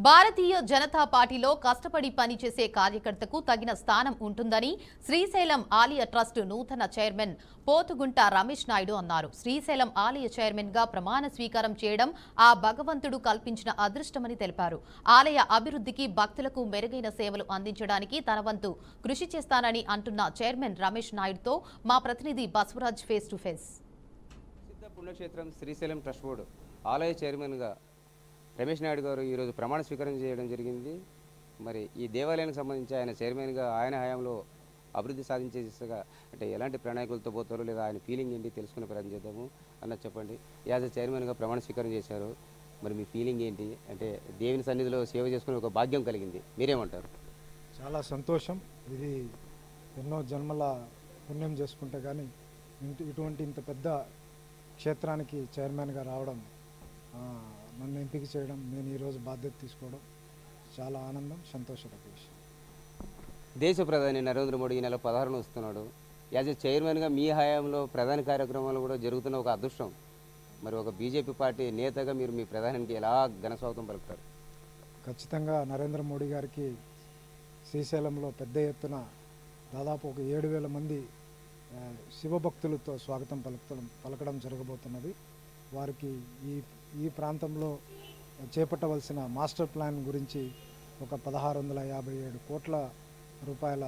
భారతీయ జనతా పార్టీలో కష్టపడి పనిచేసే కార్యకర్తకు తగిన స్థానం ఉంటుందని శ్రీశైలం ఆలయ ట్రస్ట్ నూతన చైర్మన్ పోతుగుంట రమేష్ నాయుడు అన్నారు. శ్రీశైలం ఆలయ చైర్మన్ గా ప్రమాణ స్వీకారం చేయడం ఆ భగవంతుడు కల్పించిన అదృష్టమని తెలిపారు. ఆలయ అభివృద్ధికి భక్తులకు మెరుగైన సేవలు అందించడానికి తన వంతు కృషి చేస్తానని అంటున్న చైర్మన్ రమేష్ నాయుడుతో మా ప్రతినిధి బసవరాజ్ ఫేస్ టు ఫేస్. పుణ్యక్షేత్రం శ్రీశైలం ట్రస్ట్ బోర్డు ఆలయ చైర్మన్గా రమేష్ నాయుడు గారు ఈరోజు ప్రమాణ స్వీకారం చేయడం జరిగింది. మరి ఈ దేవాలయానికి సంబంధించి ఆయన చైర్మన్గా ఆయన హయాంలో అభివృద్ధి సాధించే దిశగా అంటే ఎలాంటి ప్రణాళికలతో పోతారో లేదా ఆయన ఫీలింగ్ ఏంటి తెలుసుకునే ప్రయత్నం చేద్దాము. అన్నది చెప్పండి. యాజ్ ఎ చైర్మన్గా ప్రమాణ స్వీకారం చేశారు, మరి మీ ఫీలింగ్ ఏంటి? అంటే దేవుని సన్నిధిలో సేవ చేసుకునే ఒక భాగ్యం కలిగింది, మీరేమంటారు? చాలా సంతోషం. ఇది ఎన్నో జన్మల పుణ్యం చేసుకుంటే కానీ ఇటువంటి ఇంత పెద్ద క్షేత్రానికి చైర్మన్గా రావడం, నన్ను ఎంపిక చేయడం, నేను ఈరోజు బాధ్యత తీసుకోవడం చాలా ఆనందం, సంతోషకర విషయం. దేశ ప్రధాని నరేంద్ర మోడీ ఈ నెల 16న వస్తున్నాడు. యాజ్ ఎ చైర్మన్గా మీ హయాంలో ప్రధాన కార్యక్రమాలు కూడా జరుగుతున్న ఒక అదృష్టం. మరి ఒక బీజేపీ పార్టీ నేతగా మీరు మీ ప్రధానికి ఎలా ఘనస్వాగతం పలుకుతారు? ఖచ్చితంగా నరేంద్ర మోడీ గారికి శ్రీశైలంలో పెద్ద ఎత్తున దాదాపు ఒక 7,000 మంది శివభక్తులతో స్వాగతం పలకడం జరగబోతున్నది. వారికి ఈ ప్రాంతంలో చేపట్టవలసిన మాస్టర్ ప్లాన్ గురించి ఒక 1,657 కోట్ల రూపాయల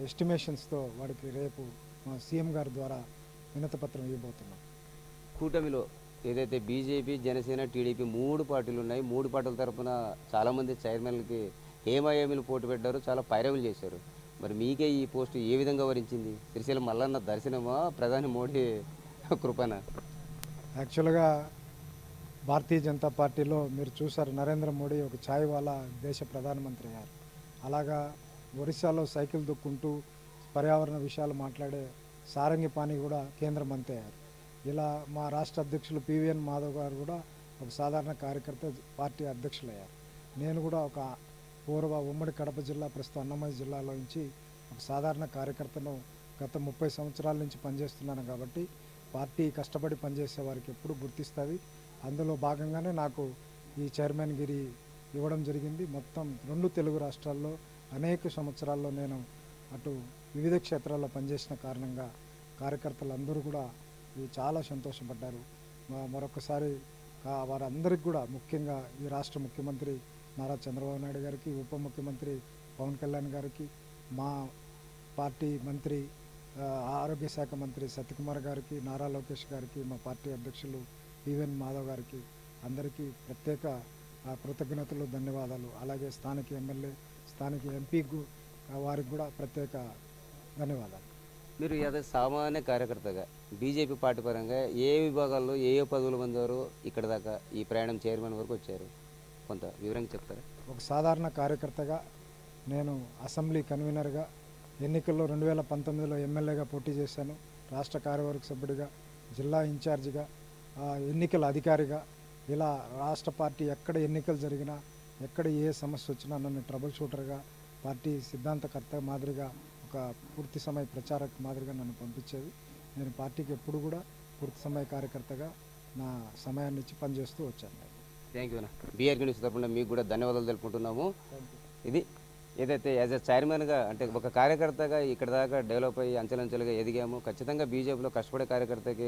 ఎస్టిమేషన్స్తో వాడికి రేపు మా సీఎం గారి ద్వారా వినతిపత్రం ఇవ్వబోతున్నాం. కూటమిలో ఏదైతే బీజేపీ, జనసేన, టీడీపీ 3 పార్టీలు ఉన్నాయి. 3 పార్టీల తరఫున చాలామంది చైర్మన్లకి ఏమాయేమీలు పోటీ పెట్టారు, చాలా పైరవులు చేశారు. మరి మీకే ఈ పోస్టు ఏ విధంగా వరించింది? శ్రీశైలం మల్లన్న దర్శనమా, ప్రధాని మోడీ కృపన? యాక్చువల్గా భారతీయ జనతా పార్టీలో మీరు చూసారు, నరేంద్ర మోడీ ఒక ఛాయ్ వాలా దేశ ప్రధానమంత్రి అయ్యారు. అలాగా ఒరిస్సాలో సైకిల్ దొక్కుంటూ పర్యావరణ విషయాలు మాట్లాడే సారంగిపాణి కూడా కేంద్ర మంత్రి అయ్యారు. ఇలా మా రాష్ట్ర అధ్యక్షులు పివిఎన్ మాధవ్ గారు కూడా ఒక సాధారణ కార్యకర్త పార్టీ అధ్యక్షులయ్యారు. నేను కూడా ఒక పూర్వ ఉమ్మడి కడప జిల్లా, ప్రస్తుతం అన్నమయ్య జిల్లాలో నుంచి ఒక సాధారణ కార్యకర్తను గత 30 సంవత్సరాల నుంచి పనిచేస్తున్నాను. కాబట్టి పార్టీ కష్టపడి పనిచేసే వారికి ఎప్పుడు గుర్తిస్తుంది. అందులో భాగంగానే నాకు ఈ చైర్మన్ గిరి ఇవ్వడం జరిగింది. మొత్తం 2 తెలుగు రాష్ట్రాల్లో అనేక సంవత్సరాల్లో నేను అటు వివిధ క్షేత్రాల్లో పనిచేసిన కారణంగా కార్యకర్తలందరూ కూడా చాలా సంతోషపడ్డారు. మరొకసారి వారందరికీ కూడా, ముఖ్యంగా ఈ రాష్ట్ర ముఖ్యమంత్రి నారా చంద్రబాబు నాయుడు గారికి, ఉప ముఖ్యమంత్రి పవన్ కళ్యాణ్ గారికి, మా పార్టీ మంత్రి ఆరోగ్య శాఖ మంత్రి సత్యకుమార్ గారికి, నారా లోకేష్ గారికి, మా పార్టీ అధ్యక్షులు పివిఎన్ మాధవ్ గారికి అందరికీ ప్రత్యేక కృతజ్ఞతలు, ధన్యవాదాలు. అలాగే స్థానిక ఎమ్మెల్యే, స్థానిక ఎంపీ వారికి కూడా ప్రత్యేక ధన్యవాదాలు. మీరు ఏదో సామాన్య కార్యకర్తగా బీజేపీ పార్టీ పరంగా ఏ విభాగాల్లో ఏ పదవులు పొందారో ఇక్కడ దాకా ఈ ప్రయాణం చైర్మన్ వరకు వచ్చారు, కొంత వివరంగా చెప్తారా? ఒక సాధారణ కార్యకర్తగా నేను అసెంబ్లీ కన్వీనర్గా, ఎన్నికల్లో 2019లో ఎమ్మెల్యేగా పోటీ చేశాను, రాష్ట్ర కార్యవర్గ సభ్యుడిగా, జిల్లా ఇన్ఛార్జిగా, ఎన్నికల అధికారిగా. ఇలా రాష్ట్ర పార్టీ ఎక్కడ ఎన్నికలు జరిగినా, ఎక్కడ ఏ సమస్య వచ్చినా నన్ను ట్రబుల్ షూటర్గా, పార్టీ సిద్ధాంతకర్త మాదిరిగా, ఒక పూర్తి సమయ ప్రచారక మాదిరిగా నన్ను పంపించేది. నేను పార్టీకి ఎప్పుడు కూడా పూర్తి సమయ కార్యకర్తగా నా సమయాన్ని ఇచ్చి పనిచేస్తూ వచ్చాను. థ్యాంక్ యూ అన్న. బీఆర్కే న్యూస్ తరఫున మీకు కూడా ధన్యవాదాలు తెలుపుకుంటున్నాము. ఇది ఏదైతే యాజ్ ఎ చైర్మన్గా అంటే ఒక కార్యకర్తగా ఇక్కడ దాకా డెవలప్ అయ్యి అంచెలంచెలుగా ఎదిగాము. ఖచ్చితంగా బీజేపీలో కష్టపడే కార్యకర్తకి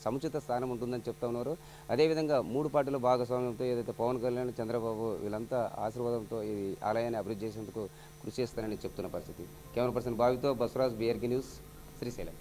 సముచిత స్థానం ఉంటుందని చెప్తా ఉన్నారు. అదేవిధంగా 3 పార్టీల భాగస్వామ్యంతో ఏదైతే పవన్ కళ్యాణ్, చంద్రబాబు వీళ్ళంతా ఆశీర్వాదంతో ఈ ఆలయాన్ని అభివృద్ధి చేసేందుకు కృషి చేస్తారని చెప్తున్న పరిస్థితి. కెమెరా పర్సన్ బావితో బసవరాజ్, బీఆర్కే న్యూస్, శ్రీశైలం.